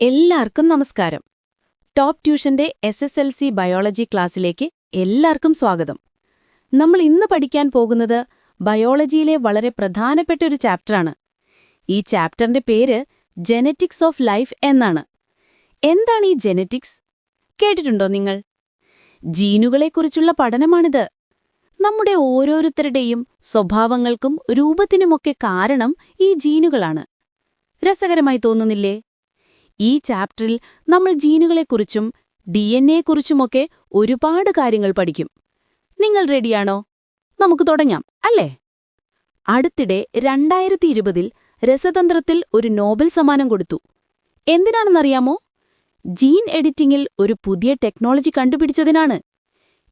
എല്ലാവർക്കും നമസ്കാരം. Top ട്യൂഷന്റെ SSLC biology ക്ലാസ്സിലേക്ക് എല്ലാവർക്കും സ്വാഗതം. നമ്മൾ ഇന്ന് പഠിക്കാൻ പോകുന്നത് ബയോളജിയിലെ വളരെ പ്രധാനപ്പെട്ട ഒരു ചാപ്റ്ററാണ്. ഈ ചാപ്റ്ററിന്റെ പേര് ജെനറ്റിക്സ് ഓഫ് ലൈഫ് എന്നാണ്. എന്താണ് ഈ ജെനറ്റിക്സ്? കേട്ടിട്ടുണ്ടോ നിങ്ങൾ? ജീനുകളെക്കുറിച്ചുള്ള പഠനമാണിത്. നമ്മുടെ ഓരോരുത്തരുടെയും സ്വഭാവങ്ങൾക്കും രൂപത്തിനുമൊക്കെ കാരണം ഈ ജീനുകളാണ്. രസകരമായി തോന്നുന്നില്ലേ? ഈ ചാപ്റ്ററിൽ നമ്മൾ ജീനുകളെക്കുറിച്ചും DNA-യെക്കുറിച്ചുമൊക്കെ ഒരുപാട് കാര്യങ്ങൾ പഠിക്കും. നിങ്ങൾ റെഡിയാണോ? നമുക്ക് തുടങ്ങാം, അല്ലേ? അടുത്തിടെ 2020-ൽ രസതന്ത്രത്തിൽ ഒരു നോബൽ സമ്മാനം കൊടുത്തു. എന്തിനാണെന്നറിയാമോ? ജീൻ എഡിറ്റിംഗിൽ ഒരു പുതിയ ടെക്നോളജി കണ്ടുപിടിച്ചതിനാണ്.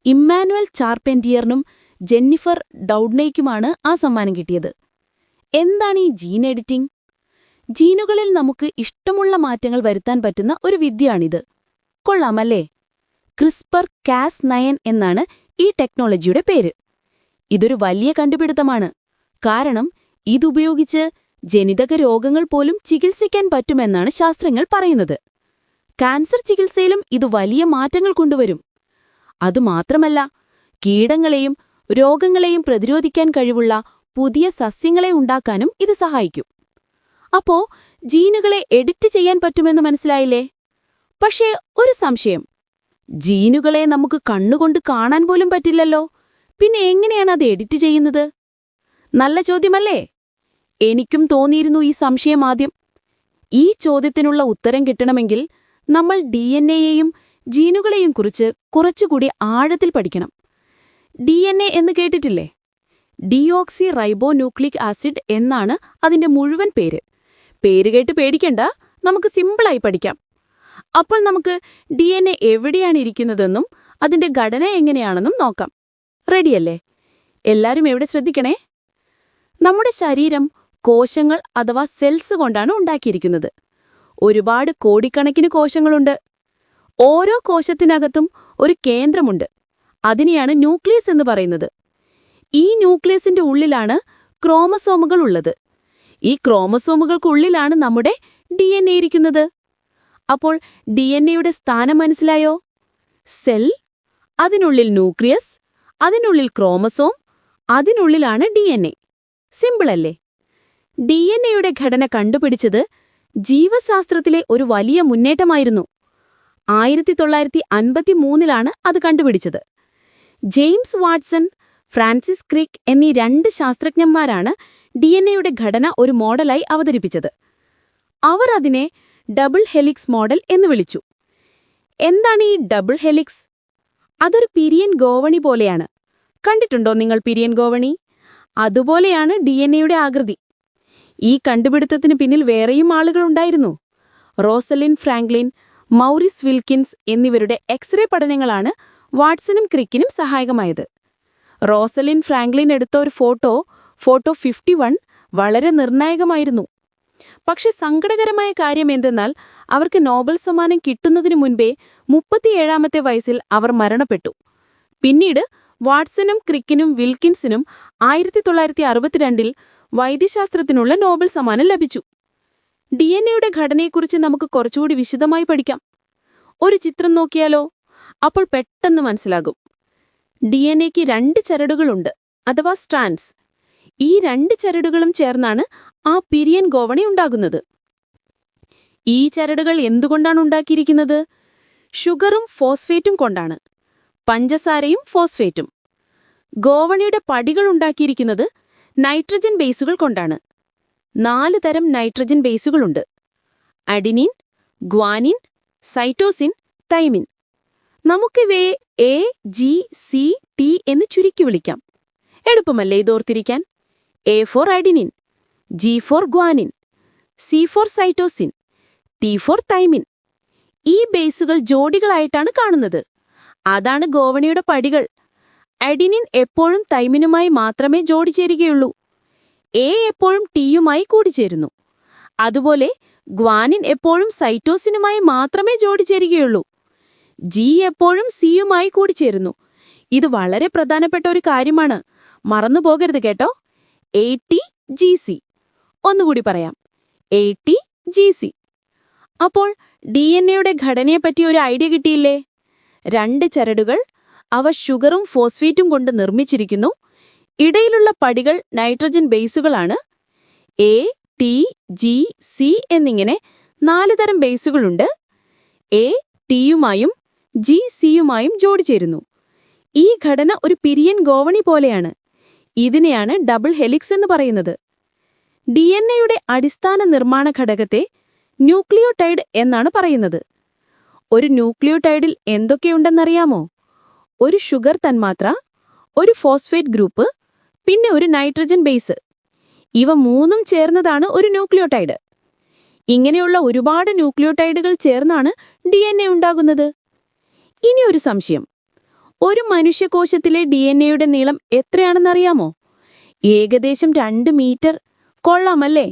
ഇമ്മാനുവൽ ചാർപെന്റിയറിനും ജെന്നിഫർ ഡൗഡ്നെയ്ക്കുമാണ് ആ സമ്മാനം കിട്ടിയത്. എന്താണ് ഈ ജീൻ എഡിറ്റിംഗ്? ജീനുകളിൽ നമുക്ക് ഇഷ്ടമുള്ള മാറ്റങ്ങൾ വരുത്താൻ പറ്റുന്ന ഒരു വിദ്യയാണിത്. കൊള്ളാമല്ലേ? CRISPR-Cas9 എന്നാണ് ഈ ടെക്നോളജിയുടെ പേര്. ഇതൊരു വലിയ കണ്ടുപിടുത്തമാണ്. കാരണം ഇതുപയോഗിച്ച് ജനിതക രോഗങ്ങൾ പോലും ചികിത്സിക്കാൻ പറ്റുമെന്നാണ് ശാസ്ത്രജ്ഞർ പറയുന്നത്. കാൻസർ ചികിത്സയിലും ഇത് വലിയ മാറ്റങ്ങൾ കൊണ്ടുവരും. അതുമാത്രമല്ല, കീടങ്ങളെയും രോഗങ്ങളെയും പ്രതിരോധിക്കാൻ കഴിവുള്ള പുതിയ സസ്യങ്ങളെ ഉണ്ടാക്കാനും ഇത് സഹായിക്കും. അപ്പോ ജീനുകളെ എഡിറ്റ് ചെയ്യാൻ പറ്റുമെന്ന് മനസ്സിലായില്ലേ? പക്ഷേ ഒരു സംശയം. ജീനുകളെ നമുക്ക് കണ്ണുകൊണ്ട് കാണാൻ പോലും പറ്റില്ലല്ലോ. പിന്നെ എങ്ങനെയാണ് അത് എഡിറ്റ് ചെയ്യുന്നത്? നല്ല ചോദ്യമല്ലേ? എനിക്കും തോന്നിയിരുന്നു ഈ സംശയം ആദ്യം. ഈ ചോദ്യത്തിനുള്ള ഉത്തരം കിട്ടണമെങ്കിൽ നമ്മൾ DNA-യെയും ജീനുകളെയും കുറിച്ച് കുറച്ചുകൂടി ആഴത്തിൽ പഠിക്കണം. DNA എന്ന് കേട്ടിട്ടില്ലേ? ഡിയോക്സി റൈബോ ന്യൂക്ലിക് ആസിഡ് എന്നാണ് അതിന്റെ മുഴുവൻ പേര്. പേരുകേട്ട് പേടിക്കണ്ട, നമുക്ക് സിമ്പിളായി പഠിക്കാം. അപ്പോൾ നമുക്ക് DNA എവിടെയാണ് ഇരിക്കുന്നതെന്നും അതിന്റെ ഘടന എങ്ങനെയാണെന്നും നോക്കാം. റെഡിയല്ലേ? എല്ലാരും എവിടെ ശ്രദ്ധിക്കണേ. നമ്മുടെ ശരീരം കോശങ്ങൾ അഥവാ സെൽസ് കൊണ്ടാണ് ഉണ്ടാക്കിയിരിക്കുന്നത്. ഒരുപാട് കോടിക്കണക്കിന് കോശങ്ങളുണ്ട്. ഓരോ കോശത്തിനകത്തും ഒരു കേന്ദ്രമുണ്ട്. അതിനെയാണ് ന്യൂക്ലിയസ് എന്ന് പറയുന്നത്. ഈ ന്യൂക്ലിയസിന്റെ ഉള്ളിലാണ് ക്രോമസോമുകൾ ഉള്ളത്. ഈ ക്രോമസോമുകൾക്കുള്ളിലാണ് നമ്മുടെ DNA ഇരിക്കുന്നത്. അപ്പോൾ DNA-യുടെ സ്ഥാനം മനസ്സിലായോ? സെൽ, അതിനുള്ളിൽ ന്യൂക്ലിയസ്, അതിനുള്ളിൽ ക്രോമസോം, അതിനുള്ളിലാണ് DNA. സിമ്പിളല്ലേ? DNA-യുടെ ഘടന കണ്ടുപിടിച്ചത് ജീവശാസ്ത്രത്തിലെ ഒരു വലിയ മുന്നേറ്റമായിരുന്നു. 1953-ലാണ് അത് കണ്ടുപിടിച്ചത്. ജെയിംസ് വാട്സൺ, ഫ്രാൻസിസ് ക്രിക്ക് എന്നീ രണ്ട് ശാസ്ത്രജ്ഞന്മാരാണ് DNA-യുടെ ഘടന ഒരു മോഡലായി അവതരിപ്പിച്ചത്. അവർ അതിനെ ഡബിൾ ഹെലിക്സ് മോഡൽ എന്ന് വിളിച്ചു. എന്താണ് ഈ ഡബിൾ ഹെലിക്സ്? അതൊരു പിരിയൻ ഗോവണി പോലെയാണ്. കണ്ടിട്ടുണ്ടോ നിങ്ങൾ പിരിയൻ ഗോവണി? അതുപോലെയാണ് DNA-യുടെ ആകൃതി. ഈ കണ്ടുപിടുത്തത്തിന് പിന്നിൽ വേറെയും ആളുകളുണ്ടായിരുന്നു. റോസലിൻ ഫ്രാങ്ക്ലിൻ, മൗറിസ് വിൽക്കിൻസ് എന്നിവരുടെ എക്സ്റേ പഠനങ്ങളാണ് വാട്സണും ക്രിക്കിനും സഹായകമായത്. റോസലിൻ ഫ്രാങ്ക്ലിൻ എടുത്ത ഒരു ഫോട്ടോ 51 വളരെ നിർണായകമായിരുന്നു. പക്ഷെ സങ്കടകരമായ കാര്യം എന്തെന്നാൽ അവർക്ക് നോബൽ സമ്മാനം കിട്ടുന്നതിനു മുൻപേ 37-ാമത്തെ വയസ്സിൽ അവർ മരണപ്പെട്ടു. പിന്നീട് വാട്സണും ക്രിക്കിനും വിൽക്കിൻസിനും 1962-ൽ വൈദ്യശാസ്ത്രത്തിനുള്ള നോബൽ സമ്മാനം ലഭിച്ചു. DNA-യുടെ ഘടനയെക്കുറിച്ച് നമുക്ക് കുറച്ചുകൂടി വിശദമായി പഠിക്കാം. ഒരു ചിത്രം നോക്കിയാലോ? അപ്പോൾ പെട്ടെന്ന് മനസ്സിലാകും. DNA-ക്ക് 2 ചരടുകളുണ്ട്, അഥവാ സ്ട്രാൻഡ്സ്. ഈ 2 ചരടുകളും ചേർന്നാണ് ആ പിരിയൻ ഗോവണി ഉണ്ടാകുന്നത്. ഈ ചരടുകൾ എന്തുകൊണ്ടാണ് ഉണ്ടാക്കിയിരിക്കുന്നത്? ഷുഗറും ഫോസ്ഫേറ്റും കൊണ്ടാണ്. പഞ്ചസാരയും ഫോസ്ഫേറ്റും. ഗോവണിയുടെ പടികൾ ഉണ്ടാക്കിയിരിക്കുന്നത് നൈട്രജൻ ബേസുകൾ കൊണ്ടാണ്. 4 തരം നൈട്രജൻ ബേസുകളുണ്ട്: അഡിനിൻ, ഗ്വാനിൻ, സൈറ്റോസിൻ, തൈമിൻ. നമുക്കിവയെ A, G, C, T എന്ന് ചുരുക്കി വിളിക്കാം. എളുപ്പമല്ലേ ഇതോർത്തിരിക്കാൻ? A for adenine, G for guanine, C for cytosine, T for thymine. ഈ ബേസുകൾ ജോഡികളായിട്ടാണ് കാണുന്നത്. അതാണ് ഗോവണിയുടെ പടികൾ. അഡിനിൻ എപ്പോഴും തൈമിനുമായി മാത്രമേ ജോഡി ചേരുകയുള്ളൂ. A എപ്പോഴും Tയുമായി കൂടിച്ചേരുന്നു. അതുപോലെ ഗ്വാനിൻ എപ്പോഴും സൈറ്റോസിനുമായി മാത്രമേ ജോഡി ചേരുകയുള്ളൂ. G എപ്പോഴും Cയുമായി കൂടിച്ചേരുന്നു. ഇത് വളരെ പ്രധാനപ്പെട്ട ഒരു കാര്യമാണ്. മറന്നുപോകരുത് കേട്ടോ. ATGC. ഒന്നുകൂടി പറയാം, ATGC. അപ്പോൾ DNA ഘടനയെപ്പറ്റി ഒരു ഐഡിയ കിട്ടിയില്ലേ? 2 ചരടുകൾ, അവ ഷുഗറും ഫോസ്ഫേറ്റും കൊണ്ട് നിർമ്മിച്ചിരിക്കുന്നു. ഇടയിലുള്ള പടികൾ നൈട്രജൻ ബേസുകളാണ്. എ, ടി, ജി, സി എന്നിങ്ങനെ 4 തരം ബേസുകളുണ്ട്. A ടിയുമായും G സിയുമായും ജോഡിച്ചേരുന്നു. ഈ ഘടന ഒരു പിരിയൻ ഗോവണി പോലെയാണ്. ഇതിനെയാണ് ഡബിൾ ഹെലിക്സ് എന്ന് പറയുന്നത്. DNA അടിസ്ഥാന നിർമ്മാണ ഘടകത്തെ ന്യൂക്ലിയോടൈഡ് എന്നാണ് പറയുന്നത്. ഒരു ന്യൂക്ലിയോടൈഡിൽ എന്തൊക്കെയുണ്ടെന്നറിയാമോ? ഒരു ഷുഗർ തന്മാത്ര, ഒരു ഫോസ്ഫേറ്റ് ഗ്രൂപ്പ്, പിന്നെ ഒരു നൈട്രജൻ ബേസ്. ഇവ മൂന്നും ചേർന്നതാണ് ഒരു ന്യൂക്ലിയോടൈഡ്. ഇങ്ങനെയുള്ള ഒരുപാട് ന്യൂക്ലിയോടൈഡുകൾ ചേർന്നാണ് DNA ഉണ്ടാകുന്നത്. ഇനി ഒരു സംശയം. ഒരു മനുഷ്യകോശത്തിലെ DNA നീളം എത്രയാണെന്നറിയാമോ? ഏകദേശം 2 മീറ്റർ. കൊള്ളാമല്ലേ?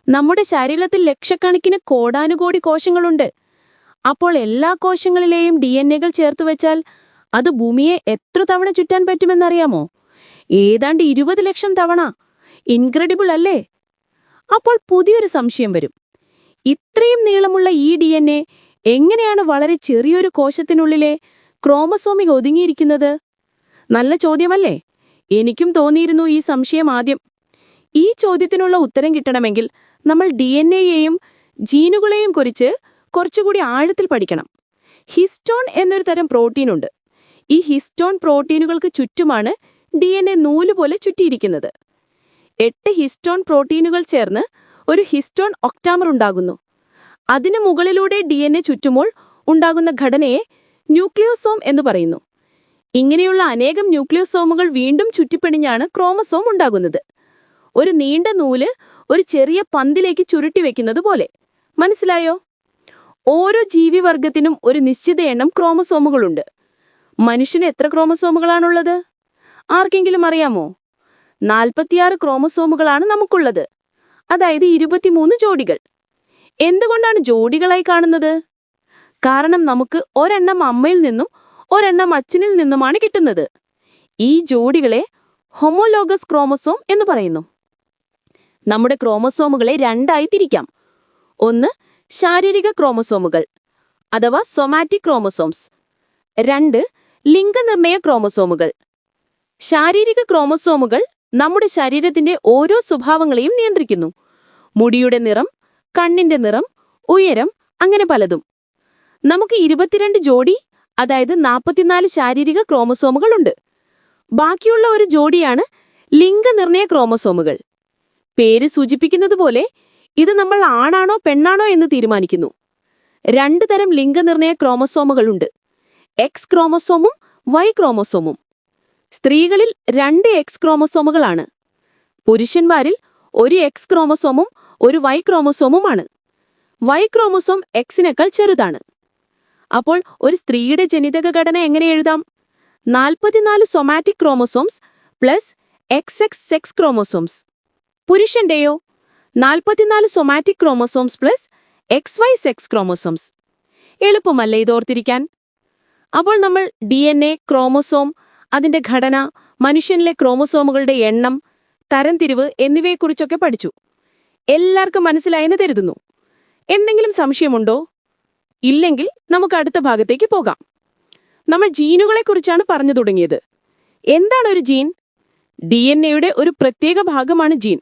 നമ്മുടെ ശരീരത്തിൽ ലക്ഷക്കണക്കിന് കോടാനുകോടി കോശങ്ങളുണ്ട്. അപ്പോൾ എല്ലാ കോശങ്ങളിലെയും DNAകൾ ചേർത്തുവെച്ചാൽ അത് ഭൂമിയെ എത്ര തവണ ചുറ്റാൻ പറ്റുമെന്നറിയാമോ? ഏതാണ്ട് 20 ലക്ഷം തവണ. ഇൻക്രെഡിബിൾ അല്ലേ? അപ്പോൾ പുതിയൊരു സംശയം വരും. ഇത്രയും നീളമുള്ള ഈ DNA എങ്ങനെയാണ് വളരെ ചെറിയൊരു കോശത്തിനുള്ളിലെ ക്രോമസോമിൽ ഒതുങ്ങിയിരിക്കുന്നത്? നല്ല ചോദ്യമല്ലേ? എനിക്കും തോന്നിയിരുന്നു ഈ സംശയം ആദ്യം. ഈ ചോദ്യത്തിനുള്ള ഉത്തരം കിട്ടണമെങ്കിൽ നമ്മൾ DNAയെയും ജീനുകളെയും കുറിച്ച് കുറച്ചുകൂടി ആഴത്തിൽ പഠിക്കണം. ഹിസ്റ്റോൺ എന്നൊരു തരം പ്രോട്ടീനുണ്ട്. ഈ ഹിസ്റ്റോൺ പ്രോട്ടീനുകൾക്ക് ചുറ്റുമാണ് DNA നൂലുപോലെ ചുറ്റിയിരിക്കുന്നത്. 8 ഹിസ്റ്റോൺ പ്രോട്ടീനുകൾ ചേർന്ന് ഒരു ഹിസ്റ്റോൺ ഒക്ടാമർ ഉണ്ടാകുന്നു. അതിനു മുകളിലൂടെ DNA ചുറ്റുമ്പോൾ ഉണ്ടാകുന്ന ഘടനയെ ന്യൂക്ലിയോസോം എന്ന് പറയുന്നു. ഇങ്ങനെയുള്ള അനേകം ന്യൂക്ലിയോസോമുകൾ വീണ്ടും ചുറ്റിപ്പിണിഞ്ഞാണ് ക്രോമസോം ഉണ്ടാകുന്നത്. ഒരു നീണ്ട നൂല് ഒരു ചെറിയ പന്തിലേക്ക് ചുരുട്ടിവെക്കുന്നത് പോലെ. മനസ്സിലായോ? ഓരോ ജീവിവർഗത്തിനും ഒരു നിശ്ചിത എണ്ണം ക്രോമസോമുകളുണ്ട്. മനുഷ്യന് എത്ര ക്രോമസോമുകളാണുള്ളത്? ആർക്കെങ്കിലും അറിയാമോ? 46 ക്രോമസോമുകളാണ് നമുക്കുള്ളത്. അതായത് 23 ജോഡികൾ. എന്തുകൊണ്ടാണ് ജോഡികളായി കാണുന്നത്? കാരണം നമുക്ക് ഒരെണ്ണം അമ്മയിൽ നിന്നും ഒരെണ്ണം അച്ഛനിൽ നിന്നുമാണ് കിട്ടുന്നത്. ഈ ജോഡികളെ ഹോമോലോഗസ് ക്രോമസോം എന്ന് പറയുന്നു. നമ്മുടെ ക്രോമസോമുകളെ 2ആയി തിരിക്കാം. ഒന്ന് ശാരീരിക ക്രോമസോമുകൾ അഥവാ സൊമാറ്റിക് ക്രോമസോംസ്. 2 ലിംഗനിർണയ ക്രോമസോമുകൾ. ശാരീരിക ക്രോമസോമുകൾ നമ്മുടെ ശരീരത്തിന്റെ ഓരോ സ്വഭാവങ്ങളെയും നിയന്ത്രിക്കുന്നു. മുടിയുടെ നിറം, കണ്ണിന്റെ നിറം, ഉയരം, അങ്ങനെ പലതും. നമുക്ക് 22 ജോഡി, അതായത് 44 ശാരീരിക ക്രോമസോമുകളുണ്ട്. ബാക്കിയുള്ള ഒരു ജോഡിയാണ് ലിംഗനിർണയ ക്രോമസോമുകൾ. പേര് സൂചിപ്പിക്കുന്നതുപോലെ ഇത് നമ്മൾ ആണാണോ പെണ്ണാണോ എന്ന് തീരുമാനിക്കുന്നു. 2 തരം ലിംഗനിർണയ ക്രോമസോമുകളുണ്ട്. X ക്രോമസോമും Y ക്രോമസോമും. സ്ത്രീകളിൽ 2 എക്സ് ക്രോമസോമുകളാണ്. പുരുഷന്മാരിൽ ഒരു എക്സ് ക്രോമസോമും ഒരു വൈ ക്രോമസോമുമാണ്. വൈ ക്രോമസോം എക്സിനേക്കാൾ ചെറുതാണ്. അപ്പോൾ ഒരു സ്ത്രീയുടെ ജനിതക ഘടന എങ്ങനെ എഴുതാം? 44 somatic chromosomes plus XX sex chromosomes. പുരുഷന്റെയോ 44 somatic chromosomes plus XY sex chromosomes. എളുപ്പമല്ലേ ഇതോർത്തിരിക്കാൻ? അപ്പോൾ നമ്മൾ DNA, ക്രോമസോം, അതിന്റെ ഘടന, മനുഷ്യനിലെ ക്രോമസോമുകളുടെ എണ്ണം, തരംതിരിവ് എന്നിവയെക്കുറിച്ചൊക്കെ പഠിച്ചു. എല്ലാവർക്കും മനസ്സിലായെന്ന് കരുതുന്നു. എന്തെങ്കിലും സംശയമുണ്ടോ? ഇല്ലെങ്കിൽ നമുക്ക് അടുത്ത ഭാഗത്തേക്ക് പോകാം. നമ്മൾ ജീനുകളെക്കുറിച്ചാണ് പറഞ്ഞു തുടങ്ങിയത്. എന്താണ് ഒരു ജീൻ? DNAയുടെ ഒരു പ്രത്യേക ഭാഗമാണ് ജീൻ.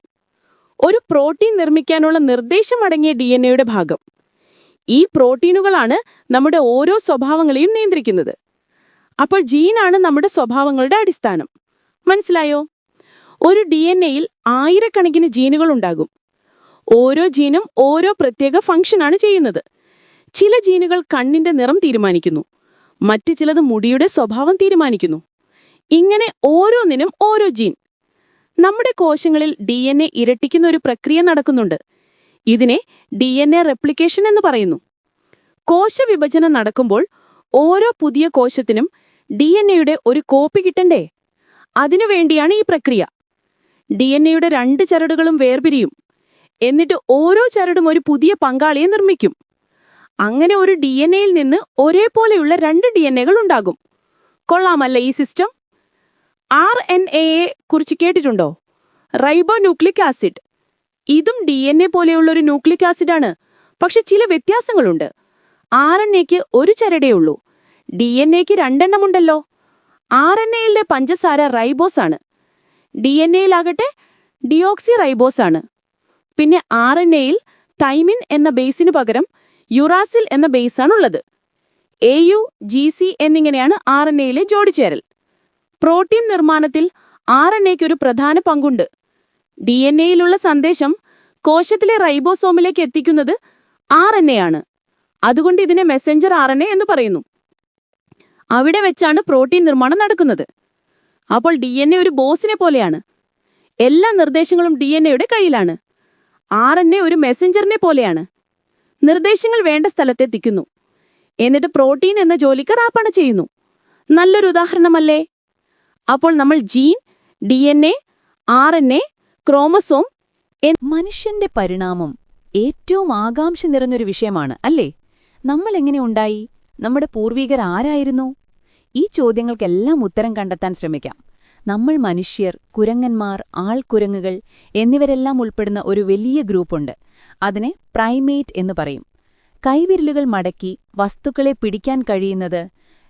ഒരു പ്രോട്ടീൻ നിർമ്മിക്കാനുള്ള നിർദ്ദേശം അടങ്ങിയ DNAയുടെ ഭാഗം. ഈ പ്രോട്ടീനുകളാണ് നമ്മുടെ ഓരോ സ്വഭാവങ്ങളെയും നിയന്ത്രിക്കുന്നത്. അപ്പോൾ ജീനാണ് നമ്മുടെ സ്വഭാവങ്ങളുടെ അടിസ്ഥാനം. മനസ്സിലായോ? ഒരു DNAയിൽ ആയിരക്കണക്കിന് ജീനുകളുണ്ടാകും. ഓരോ ജീനും ഓരോ പ്രത്യേക ഫംഗ്ഷനാണ് ചെയ്യുന്നത്. ചില ജീനുകൾ കണ്ണിന്റെ നിറം തീരുമാനിക്കുന്നു. മറ്റു ചിലത് മുടിയുടെ സ്വഭാവം തീരുമാനിക്കുന്നു. ഇങ്ങനെ ഓരോന്നിനും ഓരോ ജീൻ. നമ്മുടെ കോശങ്ങളിൽ DNA ഇരട്ടിക്കുന്ന ഒരു പ്രക്രിയ നടക്കുന്നുണ്ട്. ഇതിനെ DNA റെപ്ലിക്കേഷൻ എന്ന് പറയുന്നു. കോശവിഭജനം നടക്കുമ്പോൾ ഓരോ പുതിയ കോശത്തിനും DNAയുടെ ഒരു കോപ്പി കിട്ടണ്ടേ? അതിനുവേണ്ടിയാണ് ഈ പ്രക്രിയ. DNAയുടെ 2 ചരടുകളും വേർപിരിയും. എന്നിട്ട് ഓരോ ചരടും ഒരു പുതിയ പങ്കാളിയെ നിർമ്മിക്കും. അങ്ങനെ ഒരു DNAയിൽ നിന്ന് ഒരേപോലെയുള്ള 2 DNAകൾ ഉണ്ടാകും. കൊള്ളാമല്ലേ ഈ സിസ്റ്റം? RNAയെ കുറിച്ച് കേട്ടിട്ടുണ്ടോ? Ribonucleic acid. ഇതും DNA പോലെയുള്ളൊരു ന്യൂക്ലിക് ആസിഡാണ്. പക്ഷെ ചില വ്യത്യാസങ്ങളുണ്ട്. RNAക്ക് ഒരു ചരടേയുള്ളൂ. DNA-ക്ക് രണ്ടെണ്ണമുണ്ടല്ലോ. RNA-യിലെ പഞ്ചസാര റൈബോസാണ്. DNA-യിലാകട്ടെ ഡിയോക്സി റൈബോസാണ്. പിന്നെ RNA-യിൽ തൈമിൻ എന്ന ബേസിനു പകരം യുറാസിൽ എന്ന ബേസാണുള്ളത്. AU, GC എന്നിങ്ങനെയാണ് RNA-യിലെ ജോഡിച്ചേരൽ. പ്രോട്ടീൻ നിർമ്മാണത്തിൽ RNA-ക്ക് ഒരു പ്രധാന പങ്കുണ്ട്. DNA-യിലുള്ള സന്ദേശം കോശത്തിലെ റൈബോസോമിലേക്ക് എത്തിക്കുന്നത് RNA ആണ്. അതുകൊണ്ട് ഇതിനെ മെസ്സഞ്ചർ RNA എന്ന് പറയുന്നു. അവിടെ വെച്ചാണ് പ്രോട്ടീൻ നിർമ്മാണം നടക്കുന്നത്. അപ്പോൾ DNA ഒരു ബോസിനെ പോലെയാണ്. എല്ലാ നിർദ്ദേശങ്ങളും DNA-യുടെ കയ്യിലാണ്. RNA ഒരു മെസ്സഞ്ചറിനെ പോലെയാണ്. നിർദ്ദേശങ്ങൾ വേണ്ട സ്ഥലത്തെത്തിക്കുന്നു. എന്നിട്ട് പ്രോട്ടീൻ എന്ന ജോലിക്ക് റാപ്പണ ചെയ്യുന്നു. നല്ലൊരു ഉദാഹരണമല്ലേ? അപ്പോൾ നമ്മൾ ജീൻ, DNA, RNA, ക്രോമസോം. മനുഷ്യന്റെ പരിണാമം ഏറ്റവും ആകാംക്ഷ നിറഞ്ഞൊരു വിഷയമാണ് അല്ലേ? നമ്മൾ എങ്ങനെ ഉണ്ടായി? നമ്മുടെ പൂർവികർ ആരായിരുന്നു? ഈ ചോദ്യങ്ങൾക്കെല്ലാം ഉത്തരം കണ്ടെത്താൻ ശ്രമിക്കാം. നമ്മൾ മനുഷ്യർ, കുരങ്ങന്മാർ, ആൾക്കുരങ്ങുകൾ എന്നിവരെല്ലാം ഉൾപ്പെടുന്ന ഒരു വലിയ ഗ്രൂപ്പുണ്ട്. അതിനെ പ്രൈമേറ്റ് എന്ന് പറയും. കൈവിരലുകൾ മടക്കി വസ്തുക്കളെ പിടിക്കാൻ കഴിയുന്നത്,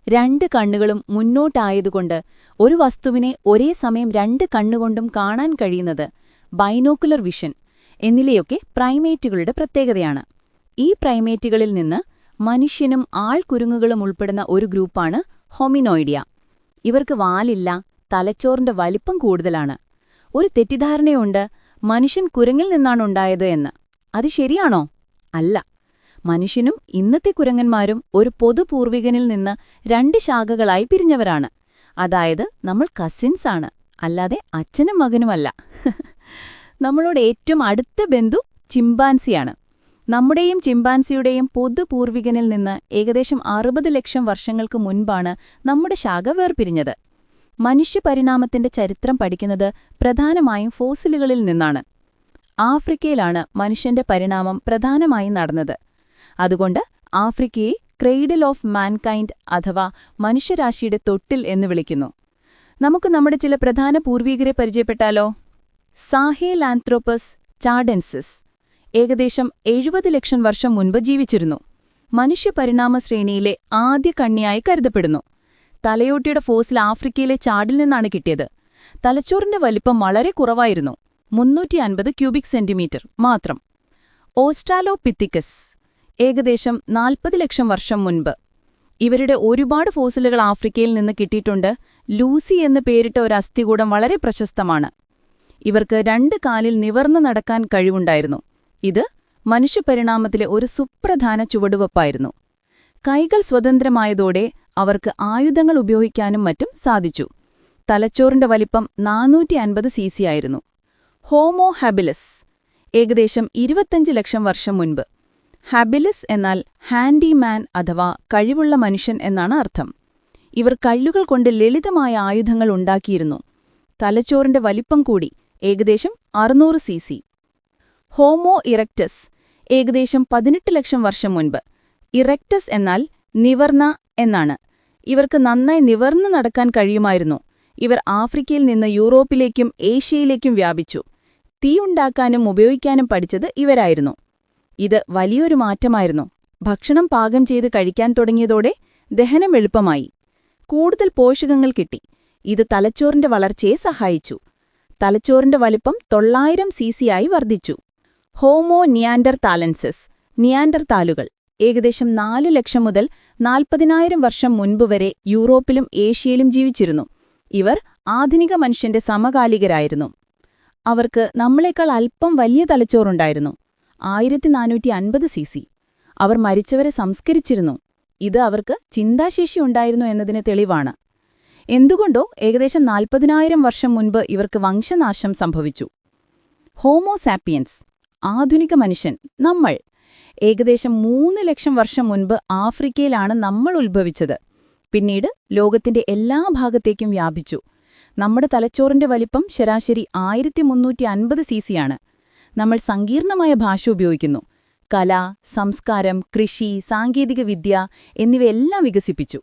രണ്ട് കണ്ണുകളും മുന്നോട്ടായതുകൊണ്ട് ഒരു വസ്തുവിനെ ഒരേ സമയം രണ്ട് കണ്ണുകൊണ്ടും കാണാൻ കഴിയുന്നത്, ബൈനോക്കുലർ വിഷൻ എന്നിവയൊക്കെ പ്രൈമേറ്റുകളുടെ പ്രത്യേകതയാണ്. ഈ പ്രൈമേറ്റുകളിൽ നിന്ന് മനുഷ്യനും ആൾക്കുരുങ്ങുകളും ഉൾപ്പെടുന്ന ഒരു ഗ്രൂപ്പാണ് ഹോമിനോയിഡിയ. ഇവർക്ക് വാലില്ല, തലച്ചോറിന്റെ വലിപ്പം കൂടുതലാണ്. ഒരു തെറ്റിദ്ധാരണയുണ്ട്, മനുഷ്യൻ കുരങ്ങിൽ നിന്നാണുണ്ടായത് എന്ന്. അത് ശരിയാണോ? അല്ല. മനുഷ്യനും ഇന്നത്തെ കുരങ്ങന്മാരും ഒരു പൊതുപൂർവികനിൽ നിന്ന് രണ്ട് ശാഖകളായി പിരിഞ്ഞവരാണ്. അതായത് നമ്മൾ കസിൻസാണ്, അല്ലാതെ അച്ഛനും മകനുമല്ല. നമ്മളോട് ഏറ്റവും അടുത്ത ബന്ധു ചിമ്പാൻസിയാണ്. നമ്മുടെയും ചിമ്പാൻസിയുടെയും പൊതുപൂർവികനിൽ നിന്ന് ഏകദേശം 60 ലക്ഷം വർഷങ്ങൾക്ക് മുൻപാണ് നമ്മുടെ ശാഖ വേർപിരിഞ്ഞത്. മനുഷ്യപരിണാമത്തിന്റെ ചരിത്രം പഠിക്കുന്നത് പ്രധാനമായും ഫോസിലുകളിൽ നിന്നാണ്. ആഫ്രിക്കയിലാണ് മനുഷ്യന്റെ പരിണാമം പ്രധാനമായും നടന്നത്. അതുകൊണ്ട് ആഫ്രിക്കയെ ക്രെയ്ഡിൽ ഓഫ് മാൻകൈൻഡ് അഥവാ മനുഷ്യരാശിയുടെ തൊട്ടിൽ എന്ന് വിളിക്കുന്നു. നമുക്ക് നമ്മുടെ ചില പ്രധാന പൂർവീകരെ പരിചയപ്പെട്ടാലോ? സാഹേലാന്ത്രോപ്പസ് ചാഡെൻസിസ് ഏകദേശം 70 ലക്ഷം വർഷം മുൻപ് ജീവിച്ചിരുന്നു. മനുഷ്യപരിണാമ ശ്രേണിയിലെ ആദ്യ കണ്ണിയായി കരുതപ്പെടുന്നു. തലയോട്ടിയുടെ ഫോസിൽ ആഫ്രിക്കയിലെ ചാഡിൽ നിന്നാണ് കിട്ടിയത്. തലച്ചോറിന്റെ വലിപ്പം വളരെ കുറവായിരുന്നു, 350 ക്യൂബിക് സെന്റിമീറ്റർ മാത്രം. ഓസ്ട്രാലോപിത്തിക്കസ് ഏകദേശം 40 ലക്ഷം വർഷം മുൻപ്. ഇവരുടെ ഒരുപാട് ഫോസിലുകൾ ആഫ്രിക്കയിൽ നിന്ന് കിട്ടിയിട്ടുണ്ട്. ലൂസി എന്ന് പേരിട്ട ഒരു അസ്ഥികൂടം വളരെ പ്രശസ്തമാണ്. ഇവർക്ക് 2 കാലിൽ നിവർന്നു നടക്കാൻ കഴിവുണ്ടായിരുന്നു. ഇത് മനുഷ്യപരിണാമത്തിലെ ഒരു സുപ്രധാന ചുവടുവെപ്പായിരുന്നു. കൈകൾ സ്വതന്ത്രമായതോടെ അവർക്ക് ആയുധങ്ങൾ ഉപയോഗിക്കാനും മറ്റും സാധിച്ചു. തലച്ചോറിന്റെ വലിപ്പം 450 cc ആയിരുന്നു. ഹോമോ ഹാബിലസ് ഏകദേശം 25 ലക്ഷം വർഷം മുൻപ്. ഹാബിലിസ് എന്നാൽ ഹാൻഡിമാൻ അഥവാ കഴിവുള്ള മനുഷ്യൻ എന്നാണ് അർത്ഥം. ഇവർ കല്ലുകൾ കൊണ്ട് ലളിതമായ ആയുധങ്ങൾ ഉണ്ടാക്കിയിരുന്നു. തലച്ചോറിന്റെ വലിപ്പം കൂടി, ഏകദേശം 600 cc. ഹോമോ ഇറക്ടസ് ഏകദേശം 18 ലക്ഷം വർഷം മുൻപ്. ഇറക്ടസ് എന്നാൽ നിവർന്ന എന്നാണ്. ഇവർക്ക് നന്നായി നിവർന്നു നടക്കാൻ കഴിയുമായിരുന്നു. ഇവർ ആഫ്രിക്കയിൽ നിന്ന് യൂറോപ്പിലേക്കും ഏഷ്യയിലേക്കും വ്യാപിച്ചു. തീയുണ്ടാക്കാനും ഉപയോഗിക്കാനും പഠിച്ചത് ഇവരായിരുന്നു. ഇത് വലിയൊരു മാറ്റമായിരുന്നു. ഭക്ഷണം പാകം ചെയ്ത് കഴിക്കാൻ തുടങ്ങിയതോടെ ദഹനം എളുപ്പമായി. കൂടുതൽ പോഷകങ്ങൾ കിട്ടി. ഇത് തലച്ചോറിന്റെ വളർച്ചയെ സഹായിച്ചു. തലച്ചോറിന്റെ വലിപ്പം 900 cc ആയി വർദ്ധിച്ചു. ഹോമോ നിയാൻഡർതാലൻസിസ് നിയാൻഡർതാലുകൾ ഏകദേശം 4 ലക്ഷം മുതൽ 40,000 വർഷം മുൻപ് വരെ യൂറോപ്പിലും ഏഷ്യയിലും ജീവിച്ചിരുന്നു. ഇവർ ആധുനിക മനുഷ്യന്റെ സമകാലികരായിരുന്നു. അവർക്ക് നമ്മളെക്കാൾ അല്പം വലിയ തലച്ചോറുണ്ടായിരുന്നു, 1450 cc. അവർ മരിച്ചവരെ സംസ്കരിച്ചിരുന്നു. ഇത് അവർക്ക് ചിന്താശേഷി ഉണ്ടായിരുന്നു എന്നതിന് തെളിവാണ്. എന്തുകൊണ്ടോ ഏകദേശം 40,000 വർഷം മുൻപ് ഇവർക്ക് വംശനാശം സംഭവിച്ചു. ഹോമോസാപ്പിയൻസ് ആധുനിക മനുഷ്യൻ, നമ്മൾ ഏകദേശം 3 ലക്ഷം വർഷം മുൻപ് ആഫ്രിക്കയിലാണ് നമ്മൾ ഉത്ഭവിച്ചത്. പിന്നീട് ലോകത്തിന്റെ എല്ലാ ഭാഗത്തേക്കും വ്യാപിച്ചു. നമ്മുടെ തലച്ചോറിന്റെ വലിപ്പം ശരാശരി 1350 cc ആണ്. നമ്മൾ സങ്കീർണമായ ഭാഷ ഉപയോഗിക്കുന്നു. കല, സംസ്കാരം, കൃഷി, സാങ്കേതികവിദ്യ എന്നിവയെല്ലാം വികസിപ്പിച്ചു.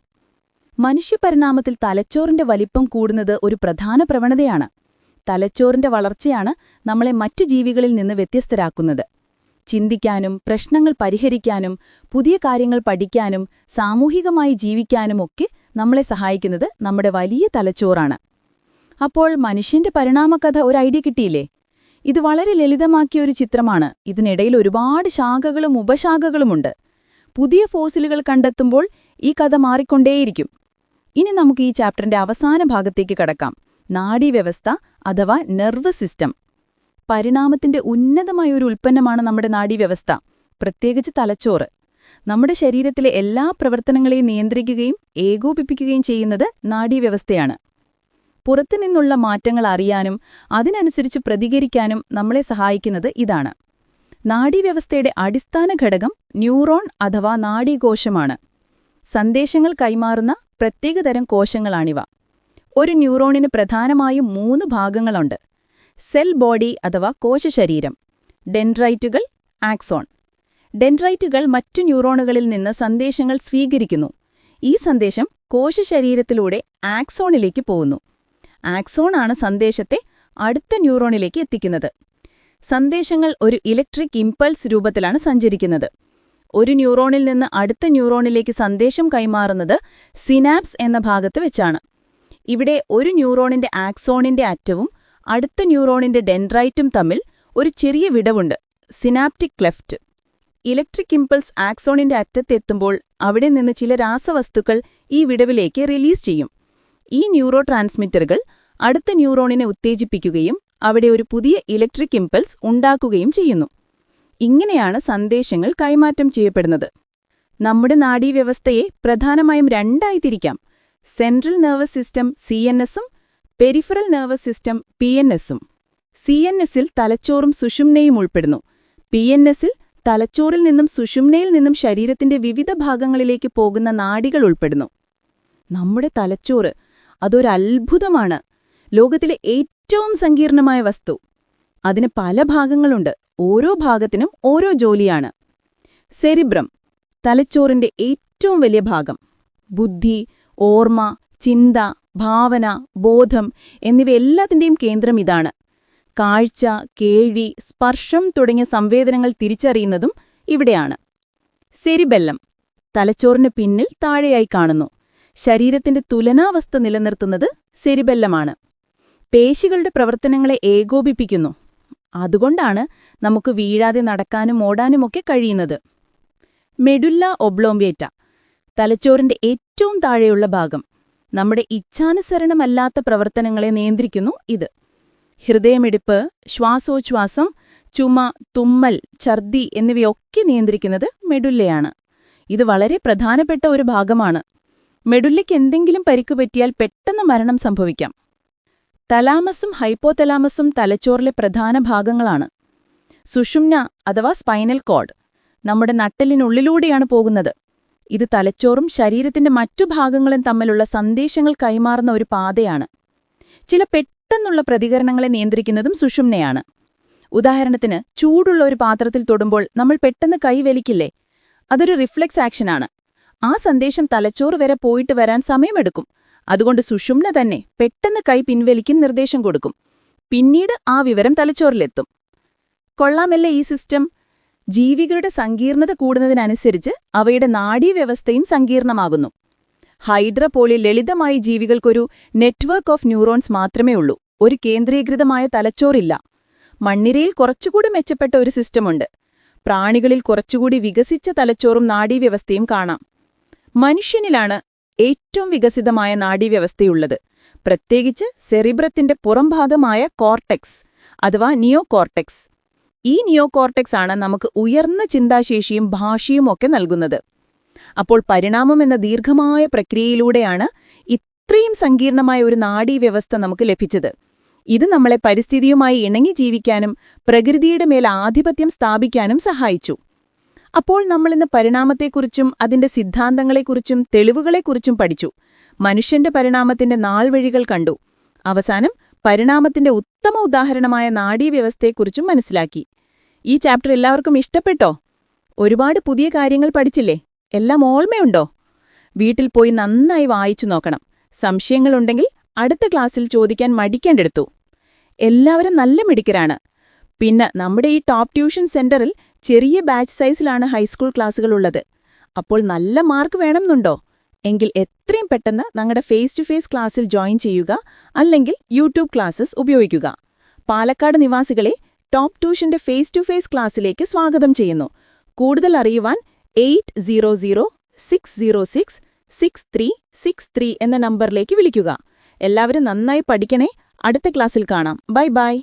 മനുഷ്യപരിണാമത്തിൽ തലച്ചോറിന്റെ വലിപ്പം കൂടുന്നത് ഒരു പ്രധാന പ്രവണതയാണ്. തലച്ചോറിന്റെ വളർച്ചയാണ് നമ്മളെ മറ്റു ജീവികളിൽ നിന്ന് വ്യത്യസ്തരാക്കുന്നത്. ചിന്തിക്കാനും പ്രശ്നങ്ങൾ പരിഹരിക്കാനും പുതിയ കാര്യങ്ങൾ പഠിക്കാനും സാമൂഹികമായി ജീവിക്കാനുമൊക്കെ നമ്മളെ സഹായിക്കുന്നത് നമ്മുടെ വലിയ തലച്ചോറാണ്. അപ്പോൾ മനുഷ്യന്റെ പരിണാമകഥ ഒരു ഐഡിയ കിട്ടിയില്ലേ? ഇത് വളരെ ലളിതമാക്കിയ ഒരു ചിത്രമാണ്. ഇതിനിടയിൽ ഒരുപാട് ശാഖകളും ഉപശാഖകളുമുണ്ട്. പുതിയ ഫോസിലുകൾ കണ്ടെത്തുമ്പോൾ ഈ കഥ മാറിക്കൊണ്ടേയിരിക്കും. ഇനി നമുക്ക് ഈ ചാപ്റ്ററിന്റെ അവസാന ഭാഗത്തേക്ക് കടക്കാം. നാഡീവ്യവസ്ഥ അഥവാ നെർവസ് സിസ്റ്റം. പരിണാമത്തിന്റെ ഉന്നതമായ ഒരു ഉൽപ്പന്നമാണ് നമ്മുടെ നാഡീവ്യവസ്ഥ, പ്രത്യേകിച്ച് തലച്ചോറ്. നമ്മുടെ ശരീരത്തിലെ എല്ലാ പ്രവർത്തനങ്ങളെയും നിയന്ത്രിക്കുകയും ഏകോപിപ്പിക്കുകയും ചെയ്യുന്നത് നാഡീവ്യവസ്ഥയാണ്. പുറത്തുനിന്നുള്ള മാറ്റങ്ങൾ അറിയാനും അതിനനുസരിച്ച് പ്രതികരിക്കാനും നമ്മളെ സഹായിക്കുന്നത് ഇതാണ്. നാഡീവ്യവസ്ഥയുടെ അടിസ്ഥാന ഘടകം ന്യൂറോൺ അഥവാ നാഡീകോശമാണ്. സന്ദേശങ്ങൾ കൈമാറുന്ന പ്രത്യേകതരം കോശങ്ങളാണിവ. ഒരു ന്യൂറോണിന് പ്രധാനമായും 3 ഭാഗങ്ങളുണ്ട്: സെൽ ബോഡി അഥവാ കോശശരീരം, ഡെൻഡ്രൈറ്റുകൾ, ആക്സോൺ. ഡെൻഡ്രൈറ്റുകൾ മറ്റു ന്യൂറോണുകളിൽ നിന്ന് സന്ദേശങ്ങൾ സ്വീകരിക്കുന്നു. ഈ സന്ദേശം കോശശരീരത്തിലൂടെ ആക്സോണിലേക്ക് പോകുന്നു. ആക്സോൺ ആണ് സന്ദേശത്തെ അടുത്ത ന്യൂറോണിലേക്ക് എത്തിക്കുന്നത്. സന്ദേശങ്ങൾ ഒരു ഇലക്ട്രിക് ഇമ്പൾസ് രൂപത്തിലാണ് സഞ്ചരിക്കുന്നത്. ഒരു ന്യൂറോണിൽ നിന്ന് അടുത്ത ന്യൂറോണിലേക്ക് സന്ദേശം കൈമാറുന്നത് സിനാപ്സ് എന്ന ഭാഗത്ത് വെച്ചാണ്. ഇവിടെ ഒരു ന്യൂറോണിന്റെ ആക്സോണിന്റെ അറ്റവും അടുത്ത ന്യൂറോണിന്റെ ഡെൻഡ്രൈറ്റും തമ്മിൽ ഒരു ചെറിയ വിടവുണ്ട്, സിനാപ്റ്റിക് ക്ലെഫ്റ്റ്. ഇലക്ട്രിക് ഇമ്പൾസ് ആക്സോണിന്റെ അറ്റത്തെത്തുമ്പോൾ അവിടെ നിന്ന് ചില രാസവസ്തുക്കൾ ഈ വിടവിലേക്ക് റിലീസ് ചെയ്യും. ഈ ന്യൂറോ ട്രാൻസ്മിറ്ററുകൾ അടുത്ത ന്യൂറോണിനെ ഉത്തേജിപ്പിക്കുകയും അവിടെ ഒരു പുതിയ ഇലക്ട്രിക് ഇമ്പൾസ് ഉണ്ടാക്കുകയും ചെയ്യുന്നു. ഇങ്ങനെയാണ് സന്ദേശങ്ങൾ കൈമാറ്റം ചെയ്യപ്പെടുന്നത്. നമ്മുടെ നാഡീവ്യവസ്ഥയെ പ്രധാനമായും 2ആയി തിരിക്കാം: സെൻട്രൽ നെർവസ് സിസ്റ്റം CNS-ഉം പെരിഫറൽ നെർവസ് സിസ്റ്റം PNS-ഉം. CNS-ൽ തലച്ചോറും സുഷുമ്നയും ഉൾപ്പെടുന്നു. PNS-ൽ തലച്ചോറിൽ നിന്നും സുഷുമ്നയിൽ നിന്നും ശരീരത്തിന്റെ വിവിധ ഭാഗങ്ങളിലേക്ക് പോകുന്ന നാഡികൾ ഉൾപ്പെടുന്നു. നമ്മുടെ തലച്ചോറ് അതൊരു അത്ഭുതമാണ്. ലോകത്തിലെ ഏറ്റവും സങ്കീർണമായ വസ്തു. അതിന് പല ഭാഗങ്ങളുണ്ട്. ഓരോ ഭാഗത്തിനും ഓരോ ജോലിയാണ്. സെരിബ്രം, തലച്ചോറിന്റെ ഏറ്റവും വലിയ ഭാഗം. ബുദ്ധി, ഓർമ്മ, ചിന്ത, ഭാവന, ബോധം എന്നിവയെല്ലാത്തിന്റെയും കേന്ദ്രം ഇതാണ്. കാഴ്ച, കേൾവി, സ്പർശം തുടങ്ങിയ സംവേദനങ്ങൾ തിരിച്ചറിയുന്നതും ഇവിടെയാണ്. സെരിബെല്ലം, തലച്ചോറിന് പിന്നിൽ താഴെയായി കാണുന്നു. ശരീരത്തിന്റെ തുലനാവസ്ഥ നിലനിർത്തുന്നത് സെരിബെല്ലമാണ്. പേശികളുടെ പ്രവർത്തനങ്ങളെ ഏകോപിപ്പിക്കുന്നു. അതുകൊണ്ടാണ് നമുക്ക് വീഴാതെ നടക്കാനും ഓടാനുമൊക്കെ കഴിയുന്നത്. മെഡുല്ല ഒബ്ലോംഗേറ്റ, തലച്ചോറിന്റെ ഏറ്റവും താഴെയുള്ള ഭാഗം. നമ്മുടെ ഇച്ഛാനുസരണമല്ലാത്ത പ്രവർത്തനങ്ങളെ നിയന്ത്രിക്കുന്നു ഇത്. ഹൃദയമിടിപ്പ്, ശ്വാസോച്ഛ്വാസം, ചുമ, തുമ്മൽ, ഛർദി എന്നിവയൊക്കെ നിയന്ത്രിക്കുന്നത് മെഡുല്ലയാണ്. ഇത് വളരെ പ്രധാനപ്പെട്ട ഒരു ഭാഗമാണ്. മെഡുല്ലയ്ക്ക് എന്തെങ്കിലും പരിക്കുപറ്റിയാൽ പെട്ടെന്ന് മരണം സംഭവിക്കാം. തലാമസും ഹൈപ്പോതലാമസും തലച്ചോറിലെ പ്രധാന ഭാഗങ്ങളാണ്. സുഷുമ്ന അഥവാ സ്പൈനൽ കോഡ് നമ്മുടെ നട്ടെല്ലിനുള്ളിലൂടെയാണ് പോകുന്നത്. ഇത് തലച്ചോറും ശരീരത്തിന്റെ മറ്റു ഭാഗങ്ങളും തമ്മിലുള്ള സന്ദേശങ്ങൾ കൈമാറുന്ന ഒരു പാതയാണ്. ചില പെട്ടെന്നുള്ള പ്രതികരണങ്ങളെ നിയന്ത്രിക്കുന്നതും സുഷുമ്നയാണ്. ഉദാഹരണത്തിന്, ചൂടുള്ള ഒരു പാത്രത്തിൽ തൊടുമ്പോൾ നമ്മൾ പെട്ടെന്ന് കൈ വലിക്കില്ലേ? അതൊരു റിഫ്ലെക്സ് ആക്ഷനാണ്. ആ സന്ദേശം തലച്ചോറ് വരെ പോയിട്ട് വരാൻ സമയമെടുക്കും. അതുകൊണ്ട് സുഷുമ്ന തന്നെ പെട്ടെന്ന് കൈ പിൻവലിക്കാൻ നിർദ്ദേശം കൊടുക്കും. പിന്നീട് ആ വിവരം തലച്ചോറിലെത്തും. കൊള്ളാമല്ലേ ഈ സിസ്റ്റം? ജീവികളുടെ സങ്കീർണത കൂടുന്നതിനനുസരിച്ച് അവയുടെ നാഡീവ്യവസ്ഥയും സങ്കീർണമാകുന്നു. ഹൈഡ്ര പോലെ ലളിതമായ ജീവികൾക്കൊരു നെറ്റ്വർക്ക് ഓഫ് ന്യൂറോൺസ് മാത്രമേ ഉള്ളൂ. ഒരു കേന്ദ്രീകൃതമായ തലച്ചോറില്ല. മണ്ണിരയിൽ കുറച്ചുകൂടി മെച്ചപ്പെട്ട ഒരു സിസ്റ്റമുണ്ട്. പ്രാണികളിൽ കുറച്ചുകൂടി വികസിച്ച തലച്ചോറും നാഡീവ്യവസ്ഥയും കാണാം. മനുഷ്യനിലാണ് ഏറ്റവും വികസിതമായ നാഡീവ്യവസ്ഥയുള്ളത്, പ്രത്യേകിച്ച് സെറിബ്രത്തിന്റെ പുറംഭാഗമായ കോർട്ടെക്സ് അഥവാ നിയോകോർട്ടെക്സ്. ഈ നിയോകോർട്ടെക്സ് ആണ് നമുക്ക് ഉയർന്ന ചിന്താശേഷിയും ഭാഷയും ഒക്കെ നൽകുന്നത്. അപ്പോൾ പരിണാമം എന്ന ദീർഘമായ പ്രക്രിയയിലൂടെയാണ് ഇത്രയും സങ്കീർണമായ ഒരു നാഡീവ്യവസ്ഥ നമുക്ക് ലഭിച്ചത്. ഇത് നമ്മളെ പരിസ്ഥിതിയുമായി ഇണങ്ങി ജീവിക്കാനും പ്രകൃതിയുടെ മേൽ ആധിപത്യം സ്ഥാപിക്കാനും സഹായിച്ചു. അപ്പോൾ നമ്മളിന്ന് പരിണാമത്തെക്കുറിച്ചും അതിന്റെ സിദ്ധാന്തങ്ങളെക്കുറിച്ചും തെളിവുകളെക്കുറിച്ചും പഠിച്ചു. മനുഷ്യന്റെ പരിണാമത്തിന്റെ നാൾവഴികൾ കണ്ടു. അവസാനം പരിണാമത്തിന്റെ ഉത്തമ ഉദാഹരണമായ നാഡീവ്യവസ്ഥയെക്കുറിച്ചും മനസ്സിലാക്കി. ഈ ചാപ്റ്റർ എല്ലാവർക്കും ഇഷ്ടപ്പെട്ടോ? ഒരുപാട് പുതിയ കാര്യങ്ങൾ പഠിച്ചില്ലേ? എല്ലാം ഓർമ്മയുണ്ടോ? വീട്ടിൽ പോയി നന്നായി വായിച്ചു നോക്കണം. സംശയങ്ങളുണ്ടെങ്കിൽ അടുത്ത ക്ലാസ്സിൽ ചോദിക്കാൻ മടിക്കേണ്ടെടുത്തു. എല്ലാവരും നല്ല മിടുക്കരാണ്. പിന്നെ നമ്മുടെ ഈ ടോപ്പ് ട്യൂഷൻ സെന്ററിൽ ചെറിയ ബാച്ച് സൈസിലാണ് ഹൈസ്കൂൾ ക്ലാസ്സുകളുള്ളത്. അപ്പോൾ നല്ല മാർക്ക് വേണമെന്നുണ്ടോ? എങ്കിൽ എത്രയും പെട്ടെന്ന് ഞങ്ങളുടെ ഫേസ് ടു ഫേസ് ക്ലാസ്സിൽ ജോയിൻ ചെയ്യുക, അല്ലെങ്കിൽ യൂട്യൂബ് ക്ലാസ്സസ് ഉപയോഗിക്കുക. പാലക്കാട് നിവാസികളെ ടോപ്പ് ട്യൂഷന്റെ ഫേസ് ടു ഫേസ് ക്ലാസ്സിലേക്ക് സ്വാഗതം ചെയ്യുന്നു. കൂടുതൽ അറിയുവാൻ 8006066363 എന്ന നമ്പറിലേക്ക് വിളിക്കുക. എല്ലാവരും നന്നായി പഠിക്കണേ. അടുത്ത ക്ലാസ്സിൽ കാണാം. Bye bye.